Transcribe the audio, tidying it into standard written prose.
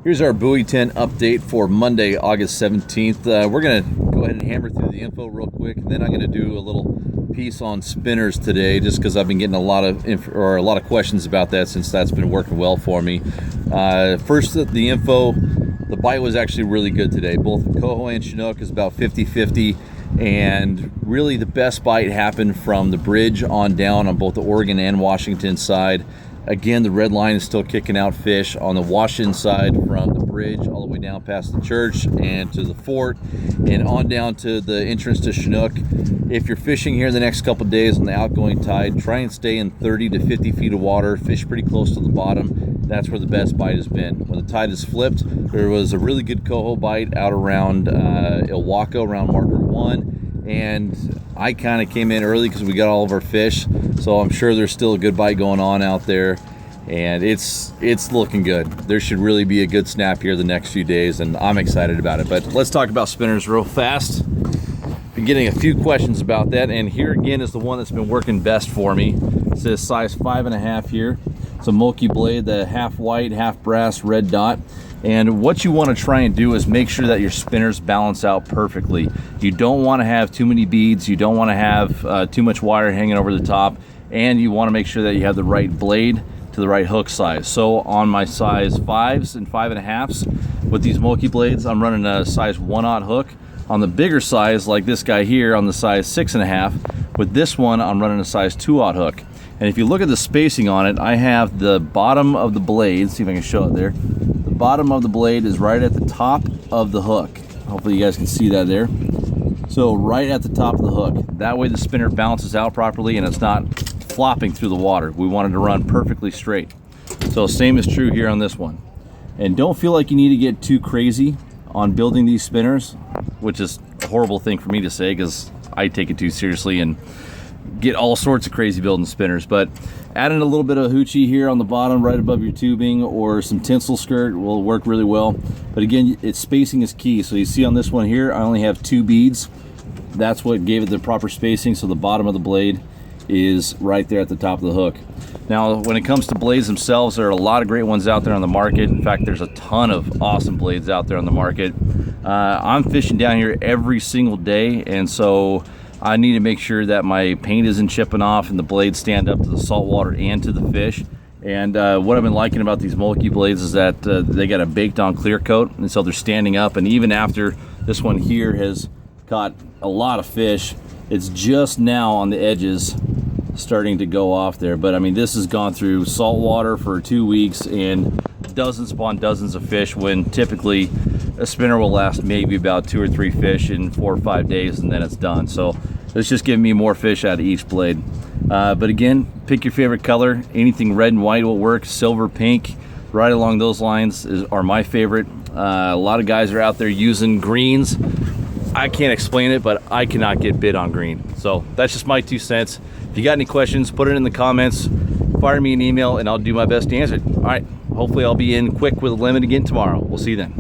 Here's our buoy 10 update for Monday, August 17th. We're going to go ahead and hammer through the info real quick, and then I'm going to do a little piece on spinners today, just because I've been getting a lot of questions about that since that's been working well for me. First, the info. The bite was actually really good today. Both coho and chinook is about 50-50, and really the best bite happened from the bridge on down on both the Oregon and Washington side. Again, the red line is still kicking out fish on the Washington side from the bridge all the way down past the church and to the fort and on down to the entrance to Chinook. If you're fishing here the next couple days on the outgoing tide, try and stay in 30 to 50 feet of water, fish pretty close to the bottom. That's where the best bite has been. When the tide is flipped, there was a really good coho bite out around Ilwaco, around marker 1. And I kind of came in early because we got all of our fish, so I'm sure there's still a good bite going on out there, and it's looking good. There should really be a good snap here the next few days, and I'm excited about it. But let's talk about spinners real fast. Been getting a few questions about that, and here again is the one that's been working best for me. It says size 5.5 here. It's a Mulkey blade, the half white, half brass red dot. And what you want to try and do is make sure that your spinners balance out perfectly. You don't want to have too many beads, you don't want to have too much wire hanging over the top, and you want to make sure that you have the right blade to the right hook size. So on my size 5s and 5.5s with these Mulkey blades, I'm running a size 1/0 hook. On the bigger size, like this guy here on the size 6.5, with this one I'm running a size 2/0 hook. And if you look at the spacing on it, I have the bottom of the blade, see if I can show it there. The bottom of the blade is right at the top of the hook. Hopefully you guys can see that there. So right at the top of the hook. That way the spinner balances out properly and it's not flopping through the water. We want it to run perfectly straight. So same is true here on this one. And don't feel like you need to get too crazy on building these spinners, which is a horrible thing for me to say because I take it too seriously and get all sorts of crazy building spinners. But adding a little bit of hoochie here on the bottom right above your tubing or some tinsel skirt will work really well. But again, its spacing is key. So you see on this one here, I only have 2 beads. That's what gave it the proper spacing, so the bottom of the blade is right there at the top of the hook. Now when it comes to blades themselves, there are a lot of great ones out there on the market. In fact, there's a ton of awesome blades out there on the market. I'm fishing down here every single day, and so I need to make sure that my paint isn't chipping off and the blades stand up to the salt water and to the fish. And what I've been liking about these Mulkey blades is that they got a baked on clear coat, and so they're standing up. And even after this one here has caught a lot of fish, it's just now on the edges starting to go off there. But I mean, this has gone through salt water for 2 weeks and dozens upon dozens of fish, when typically a spinner will last maybe about 2 or 3 fish in 4 or 5 days, and then it's done. So it's just giving me more fish out of each blade. But again, pick your favorite color. Anything red and white will work. Silver, pink, right along those lines are my favorite. A lot of guys are out there using greens. I can't explain it, but I cannot get bid on green. So that's just my 2 cents. If you got any questions, put it in the comments. Fire me an email and I'll do my best to answer it. All right, hopefully I'll be in quick with a limit again tomorrow. We'll see you then.